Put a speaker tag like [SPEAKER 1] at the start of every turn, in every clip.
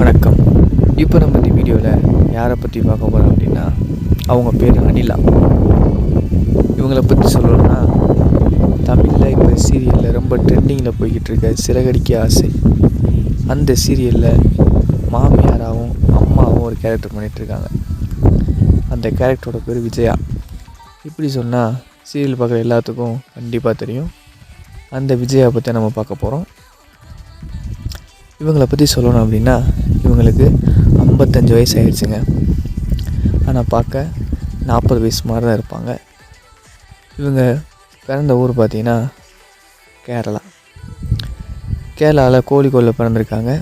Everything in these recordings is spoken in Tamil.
[SPEAKER 1] வணக்கம். இப்போ நம்ம இந்த வீடியோவில் யாரை பற்றி பார்க்க போகிறோம் அப்படின்னா, அவங்க பேர் அனிலா. இவங்களை பற்றி சொல்லணும்னா, தமிழில் இப்போ சீரியலில் ரொம்ப ட்ரெண்டிங்கில் போய்கிட்டு இருக்க சிறகடிக்க ஆசை, அந்த சீரியலில் மாமியாராகவும் அம்மாவும் ஒரு கேரக்டர் பண்ணிகிட்ருக்காங்க. அந்த கேரக்டரோட பேர் விஜயா. இப்படி சொன்னால் சீரியல் பார்க்குற எல்லாத்துக்கும் கண்டிப்பாக தெரியும். அந்த விஜயா பற்றி நம்ம பார்க்க போகிறோம். இவங்களை பற்றி சொல்லணும் அப்படின்னா, இவங்களுக்கு 55 வயசு ஆகிடுச்சுங்க. ஆனால் பார்க்க 40 வயசு மாதிரி தான் இருப்பாங்க. இவங்க பிறந்த ஊர் பார்த்திங்கன்னா கேரளா. கேரளாவில் கோழிக்கோடில் பிறந்திருக்காங்க.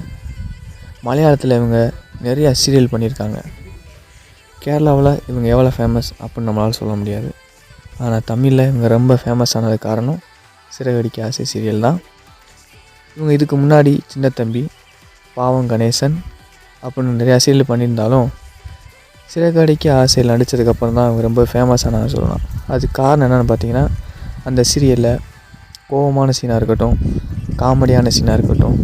[SPEAKER 1] மலையாளத்தில் இவங்க நிறையா சீரியல் பண்ணியிருக்காங்க. கேரளாவில் இவங்க எவ்வளோ ஃபேமஸ் அப்படின்னு நம்மளால் சொல்ல முடியாது. ஆனால் தமிழில் இவங்க ரொம்ப ஃபேமஸ் ஆனது காரணம் சிறகடிக்க ஆசை சீரியல் தான். இவங்க இதுக்கு முன்னாடி சின்ன தம்பி, பாவம் கணேசன் அப்படின்னு நிறையா சீரியல் பண்ணியிருந்தாலும், சிறகடிக்க ஆசையில் நடித்ததுக்கப்புறம் தான் அவங்க ரொம்ப ஃபேமஸ் ஆனான்னு சொல்லலாம். அதுக்கு காரணம் என்னென்னு பார்த்தீங்கன்னா, அந்த சீரியலில் கோபமான சீனாக இருக்கட்டும், காமெடியான சீனாக இருக்கட்டும்,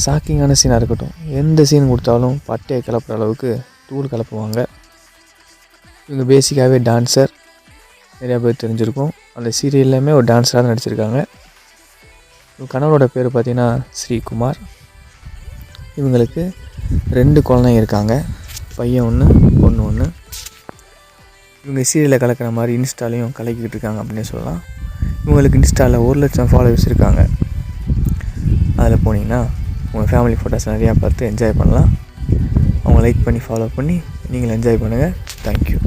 [SPEAKER 1] ஷாக்கிங்கான சீனாக இருக்கட்டும், எந்த சீன் கொடுத்தாலும் பட்டையை கிளப்புற அளவுக்கு தூள் கிளப்புவாங்க. இவங்க பேசிக்காகவே டான்ஸர், நிறையா பேர் தெரிஞ்சிருக்கும். அந்த சீரியல்லையுமே ஒரு டான்ஸராக நடிச்சிருக்காங்க. கணவரோட பேர் பார்த்திங்கன்னா ஸ்ரீகுமார். இவங்களுக்கு 2 குழந்தைங்க இருக்காங்க, பையன் 1 பொண்ணு 1. இவங்க சீரியலில் கலக்கிற மாதிரி இன்ஸ்டாலையும் கலக்கிக்கிட்டு இருக்காங்க அப்படின்னே சொல்லலாம். இவங்களுக்கு இன்ஸ்டாவில் 1 லட்சம் ஃபாலோவர்ஸ் இருக்காங்க. அதில் போனீங்கன்னா உங்கள் ஃபேமிலி ஃபோட்டோஸ் நிறையா பார்த்து என்ஜாய் பண்ணலாம். அவங்க லைக் பண்ணி ஃபாலோ பண்ணி நீங்கள் என்ஜாய் பண்ணுங்கள். தேங்க்யூ.